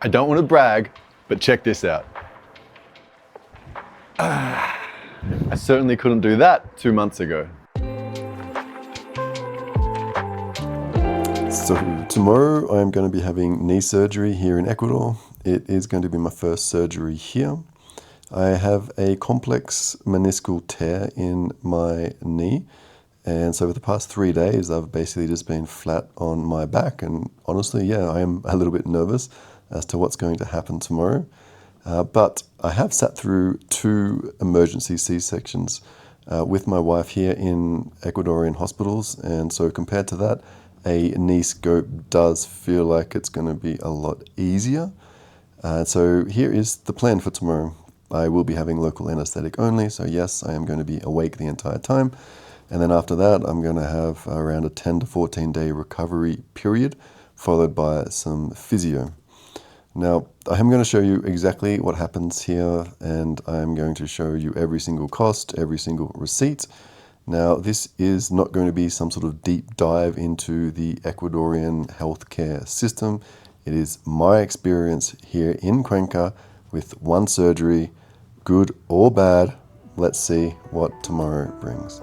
I don't want to brag, but check this out. I certainly couldn't do that 2 months ago. So tomorrow I'm going to be having knee surgery here in Ecuador. It is going to be my first surgery here. I have a complex meniscal tear in my knee, and so for the past 3 days I've basically just been flat on my back, and honestly, yeah, I am a little bit nervous as to what's going to happen tomorrow. But I have sat through 2 emergency C-sections with my wife here in Ecuadorian hospitals, and so compared to that, a knee scope does feel like it's going to be a lot easier. So here is the plan for tomorrow. I will be having local anaesthetic only, so yes, I am going to be awake the entire time. And then after that, I'm going to have around a 10 to 14 day recovery period, followed by some physio. Now, I am going to show you exactly what happens here, and I'm going to show you every single cost, every single receipt. Now, this is not going to be some sort of deep dive into the Ecuadorian healthcare system. It is my experience here in Cuenca with one surgery, good or bad. Let's see what tomorrow brings.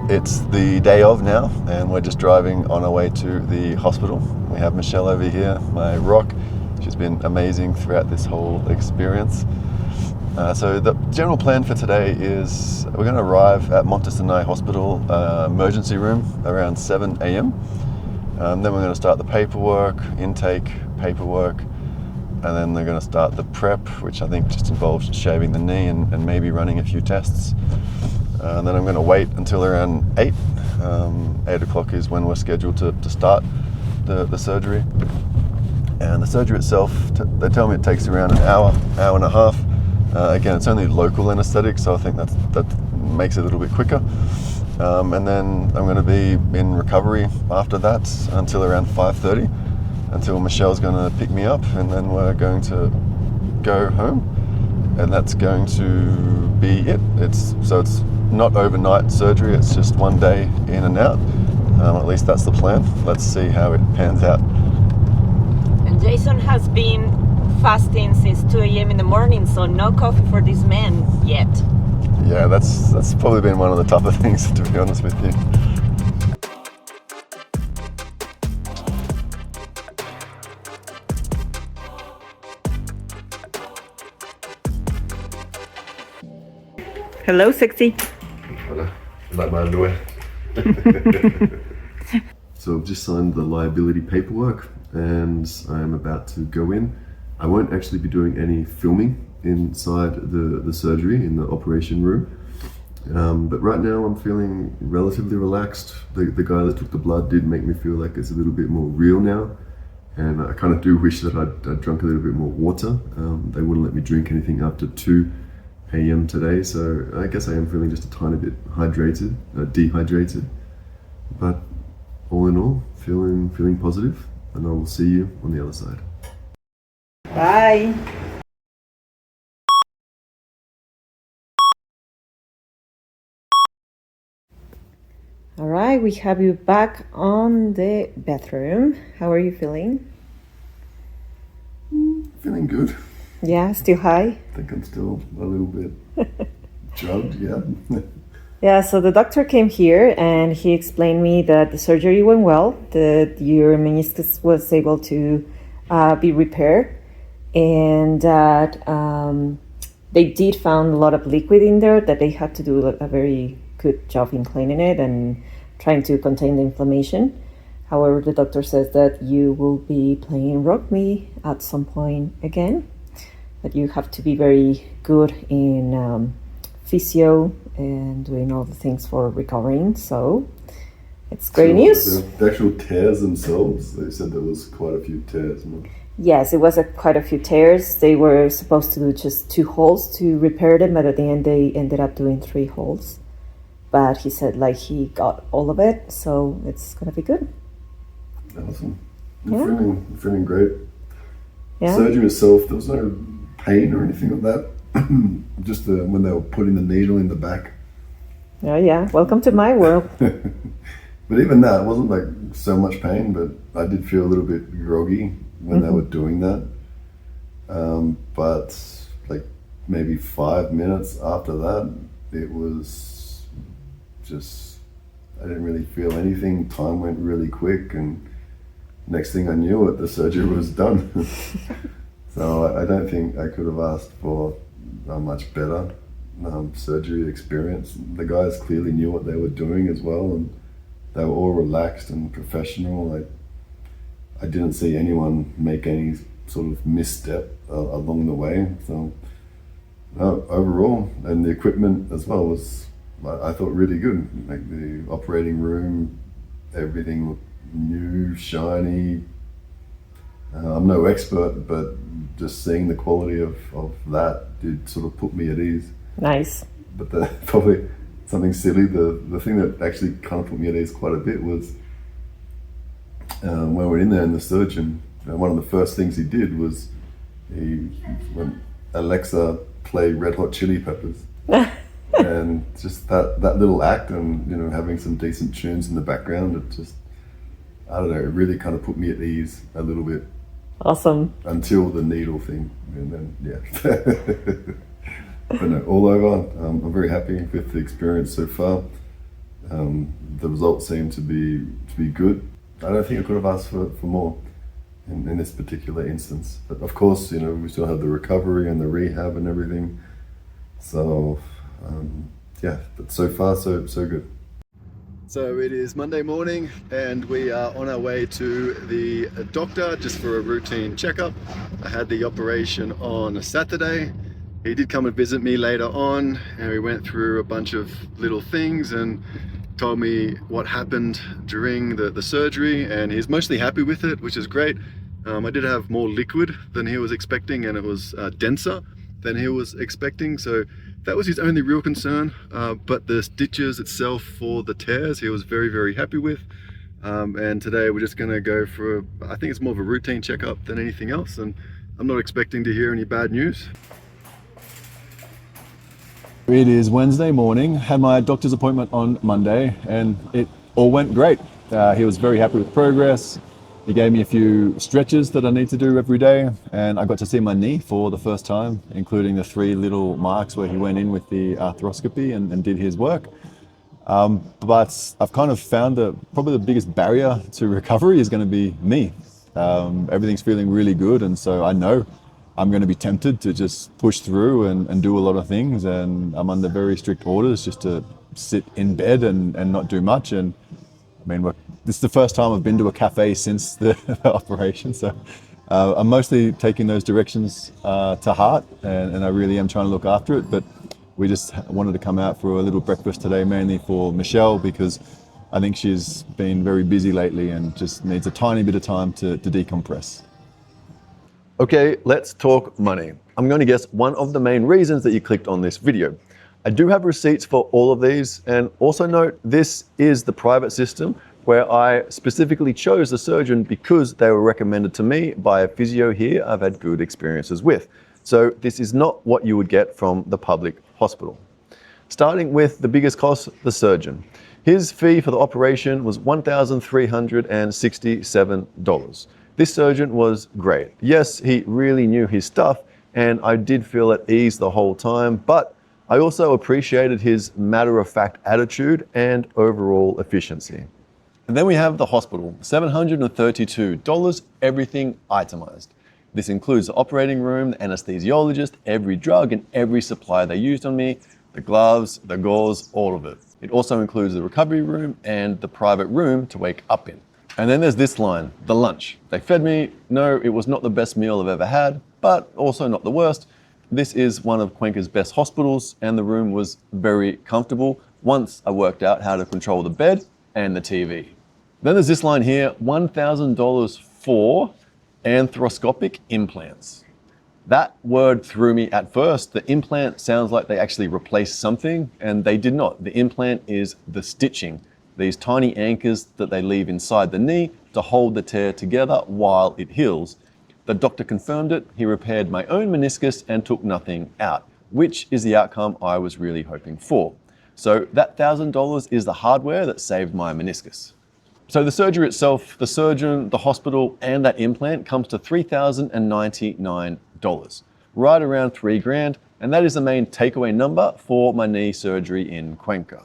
It's the day of now, and we're just driving on our way to the hospital. We have Michelle over here, my rock. She's been amazing throughout this whole experience. So the general plan for today is we're going to arrive at Montesinai Hospital emergency room around 7 a.m. Then we're going to start the paperwork, intake paperwork, and then they're going to start the prep, which I think just involves shaving the knee and maybe running a few tests. And then I'm going to wait until around 8. 8 o'clock is when we're scheduled to start the surgery. And the surgery itself, they tell me it takes around an hour and a half. Again, it's only local anaesthetic, so I think that makes it a little bit quicker. And then I'm going to be in recovery after that until around 5:30, until Michelle's going to pick me up, and then we're going to go home. And that's going to be it. It's not overnight surgery, it's just one day in and out. At least that's the plan. Let's see how it pans out. And Jason has been fasting since 2 a.m. in the morning, so no coffee for this man yet. Yeah, that's probably been one of the tougher things, to be honest with you. Hello, sexy. Hello. Like my underwear. So I've just signed the liability paperwork, and I am about to go in. I won't actually be doing any filming inside the surgery in the operation room. But right now I'm feeling relatively relaxed. The guy that took the blood did make me feel like it's a little bit more real now. And I kind of do wish that I'd drunk a little bit more water. They wouldn't let me drink anything after 2 a.m. today, so I guess I am feeling just a tiny bit dehydrated. But all in all, feeling positive, and I will see you on the other side. Bye. All right, we have you back on the bathroom. How are you feeling? Feeling good. Yeah, still high? I think I'm still a little bit drugged, yeah. Yeah, so the doctor came here and he explained me that the surgery went well, that your meniscus was able to be repaired, and that they did found a lot of liquid in there, that they had to do a very good job in cleaning it and trying to contain the inflammation. However, the doctor says that you will be playing rugby at some point again, that you have to be very good in physio and doing all the things for recovering. So it's great news. The actual tears themselves, they said there was quite a few tears. No? Yes, it was quite a few tears. They were supposed to do just 2 holes to repair them, but at the end they ended up doing 3 holes. But he said like he got all of it, so it's gonna be good. Awesome. I'm feeling great. Yeah. Surgery itself, there was no pain or anything like that. Just when they were putting the needle in the back. Oh yeah, welcome to my world. But even that, it wasn't like so much pain, but I did feel a little bit groggy when they were doing that. But like maybe 5 minutes after that, it was just, I didn't really feel anything. Time went really quick, and next thing I knew it, the surgery was done. So I don't think I could have asked for a much better surgery experience. The guys clearly knew what they were doing as well, and they were all relaxed and professional. I didn't see anyone make any sort of misstep along the way. So no, overall, and the equipment as well was, I thought, really good. Like the operating room, everything looked new, shiny. I'm no expert, but just seeing the quality of that did sort of put me at ease. Nice. But probably something silly, the thing that actually kind of put me at ease quite a bit was when we were in there, and the surgeon, one of the first things he did was he went, Alexa, play Red Hot Chili Peppers. And just that little act, and having some decent tunes in the background, it just, I don't know, it really kind of put me at ease a little bit. Awesome. Until the needle thing, and then yeah. But no, all over, I'm very happy with the experience so far. The results seem to be good. I don't think I could have asked for more in this particular instance. But of course, we still have the recovery and the rehab and everything. So yeah, but so far so good. So it is Monday morning, and we are on our way to the doctor just for a routine checkup. I had the operation on a Saturday. He did come and visit me later on, and we went through a bunch of little things and told me what happened during the surgery, and he's mostly happy with it, which is great. I did have more liquid than he was expecting, and it was denser than he was expecting, so that was his only real concern. But the stitches itself for the tears, he was very, very happy with. And today we're just gonna go for, I think it's more of a routine checkup than anything else, and I'm not expecting to hear any bad news. It is Wednesday morning, had my doctor's appointment on Monday, and it all went great. He was very happy with progress. He gave me a few stretches that I need to do every day, and I got to see my knee for the first time, including the 3 little marks where he went in with the arthroscopy and did his work. But I've kind of found that probably the biggest barrier to recovery is going to be me. Everything's feeling really good, and so I know I'm going to be tempted to just push through and do a lot of things, and I'm under very strict orders just to sit in bed and not do much. And I mean, this is the first time I've been to a cafe since the operation, so I'm mostly taking those directions to heart, and I really am trying to look after it. But we just wanted to come out for a little breakfast today, mainly for Michelle, because I think she's been very busy lately and just needs a tiny bit of time to decompress. Okay, let's talk money. I'm going to guess one of the main reasons that you clicked on this video. I do have receipts for all of these, and also note this is the private system where I specifically chose the surgeon because they were recommended to me by a physio here I've had good experiences with. So this is not what you would get from the public hospital. Starting with the biggest cost, the surgeon. His fee for the operation was $1,367. This surgeon was great. Yes, he really knew his stuff, and I did feel at ease the whole time, but I also appreciated his matter-of-fact attitude and overall efficiency. And then we have the hospital, $732, everything itemized. This includes the operating room, the anesthesiologist, every drug and every supply they used on me, the gloves, the gauze, all of it. It also includes the recovery room and the private room to wake up in. And then there's this line, the lunch. They fed me. No, it was not the best meal I've ever had, but also not the worst. This is one of Cuenca's best hospitals, and the room was very comfortable once I worked out how to control the bed and the TV. Then there's this line here, $1,000 for arthroscopic implants. That word threw me at first. The implant sounds like they actually replaced something, and they did not. The implant is the stitching, these tiny anchors that they leave inside the knee to hold the tear together while it heals. The doctor confirmed it. He repaired my own meniscus and took nothing out, which is the outcome I was really hoping for. So that $1,000 is the hardware that saved my meniscus. So the surgery itself, the surgeon, the hospital, and that implant comes to $3,099, right around $3,000, and that is the main takeaway number for my knee surgery in Cuenca.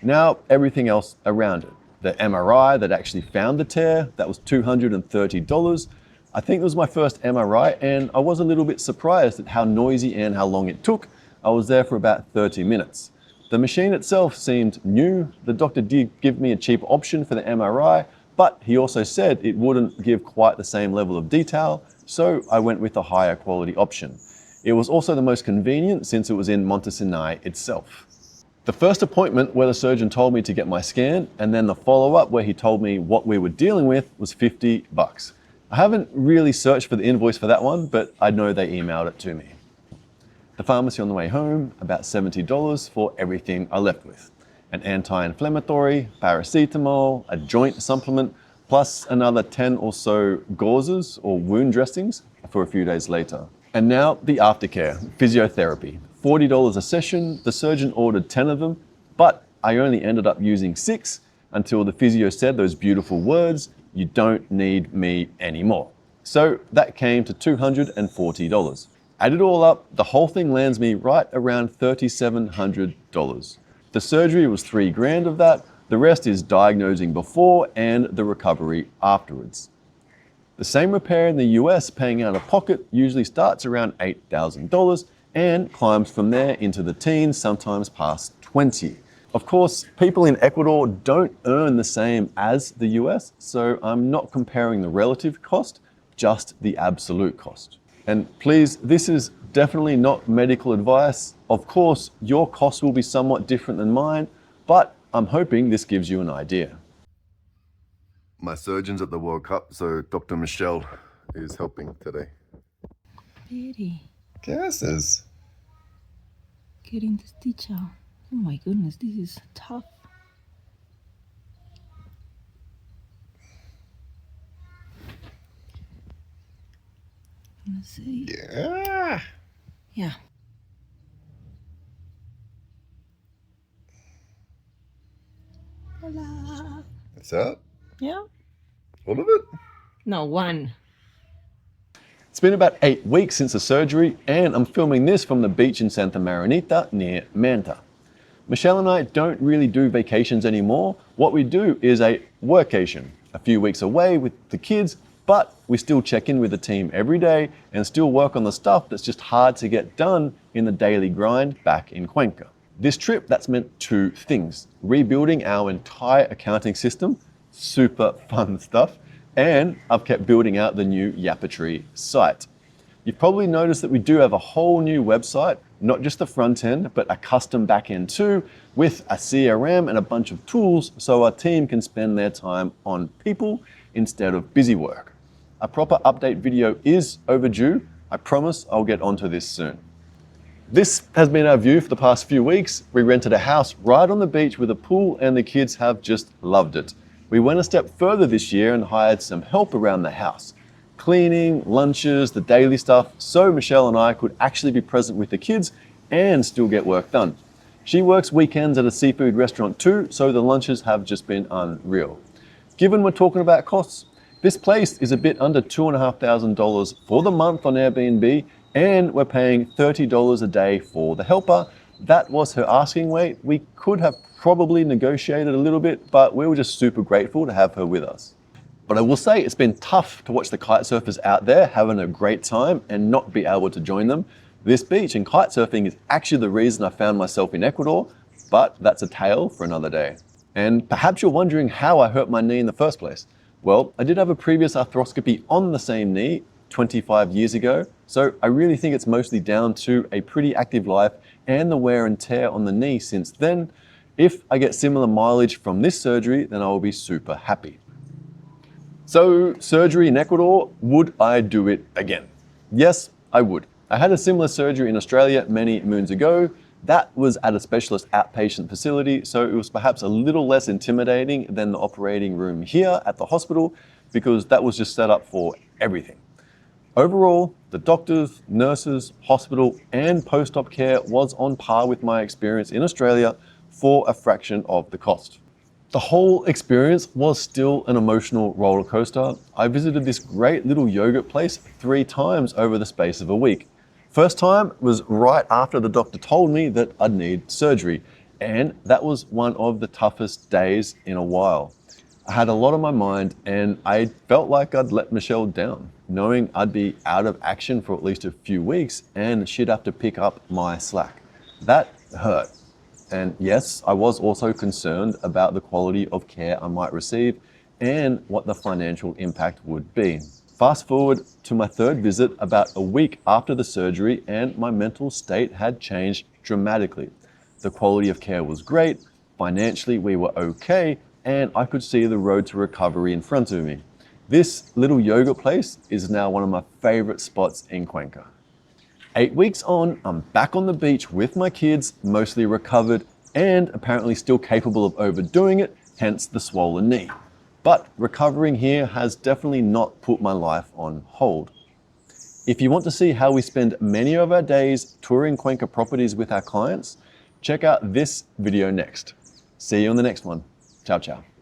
Now, everything else around it. The MRI that actually found the tear, that was $230. I think it was my first MRI, and I was a little bit surprised at how noisy and how long it took. I was there for about 30 minutes. The machine itself seemed new. The doctor did give me a cheap option for the MRI, but he also said it wouldn't give quite the same level of detail, so I went with a higher quality option. It was also the most convenient since it was in Monte Sinai itself. The first appointment where the surgeon told me to get my scan, and then the follow-up where he told me what we were dealing with, was $50. I haven't really searched for the invoice for that one, but I know they emailed it to me. The pharmacy on the way home, about $70 for everything I left with. An anti-inflammatory, paracetamol, a joint supplement, plus another 10 or so gauzes or wound dressings for a few days later. And now the aftercare, physiotherapy. $40 a session. The surgeon ordered 10 of them, but I only ended up using 6 until the physio said those beautiful words, "You don't need me anymore." So that came to $240. Add it all up, the whole thing lands me right around $3,700. The surgery was $3,000 of that. The rest is diagnosing before and the recovery afterwards. The same repair in the US, paying out of pocket, usually starts around $8,000 and climbs from there into the teens, sometimes past 20. Of course, people in Ecuador don't earn the same as the US, so I'm not comparing the relative cost, just the absolute cost. And please, this is definitely not medical advice. Of course, your costs will be somewhat different than mine, but I'm hoping this gives you an idea. My surgeon's at the World Cup, so Dr. Michelle is helping today. Betty, ¿Qué haces? getting the stitch out. Oh my goodness, this is tough. Let's see. Yeah. Yeah. Hola. It's out? Yeah. All of it? No, one. It's been about 8 weeks since the surgery, and I'm filming this from the beach in Santa Marinita near Manta. Michelle and I don't really do vacations anymore. What we do is a workation, a few weeks away with the kids, but we still check in with the team every day and still work on the stuff that's just hard to get done in the daily grind back in Cuenca. This trip, that's meant 2 things: rebuilding our entire accounting system, super fun stuff, and I've kept building out the new Yapatry site. You've probably noticed that we do have a whole new website, not just the front end, but a custom back end too, with a CRM and a bunch of tools so our team can spend their time on people instead of busy work. A proper update video is overdue. I promise I'll get onto this soon. This has been our view for the past few weeks. We rented a house right on the beach with a pool, and the kids have just loved it. We went a step further this year and hired some help around the house. Cleaning, lunches, the daily stuff, so Michelle and I could actually be present with the kids and still get work done. She works weekends at a seafood restaurant too, so the lunches have just been unreal. Given we're talking about costs, this place is a bit under $2,500 for the month on Airbnb, and we're paying $30 a day for the helper. That was her asking rate. We could have probably negotiated a little bit, but we were just super grateful to have her with us. But I will say it's been tough to watch the kite surfers out there having a great time and not be able to join them. This beach and kite surfing is actually the reason I found myself in Ecuador, but that's a tale for another day. And perhaps you're wondering how I hurt my knee in the first place. Well, I did have a previous arthroscopy on the same knee 25 years ago, so I really think it's mostly down to a pretty active life and the wear and tear on the knee since then. If I get similar mileage from this surgery, then I will be super happy. So, surgery in Ecuador, would I do it again? Yes, I would. I had a similar surgery in Australia many moons ago. That was at a specialist outpatient facility, so it was perhaps a little less intimidating than the operating room here at the hospital, because that was just set up for everything. Overall, the doctors, nurses, hospital, and post-op care was on par with my experience in Australia, for a fraction of the cost. The whole experience was still an emotional roller coaster. I visited this great little yogurt place 3 times over the space of a week. First time was right after the doctor told me that I'd need surgery, and that was one of the toughest days in a while. I had a lot on my mind and I felt like I'd let Michelle down, knowing I'd be out of action for at least a few weeks and she'd have to pick up my slack. That hurt. And yes, I was also concerned about the quality of care I might receive and what the financial impact would be. Fast forward to my 3rd visit about a week after the surgery, and my mental state had changed dramatically. The quality of care was great, financially we were okay, and I could see the road to recovery in front of me. This little yoga place is now one of my favorite spots in Cuenca. 8 weeks on, I'm back on the beach with my kids, mostly recovered and apparently still capable of overdoing it, hence the swollen knee. But recovering here has definitely not put my life on hold. If you want to see how we spend many of our days touring Cuenca properties with our clients, check out this video next. See you on the next one. Ciao, ciao.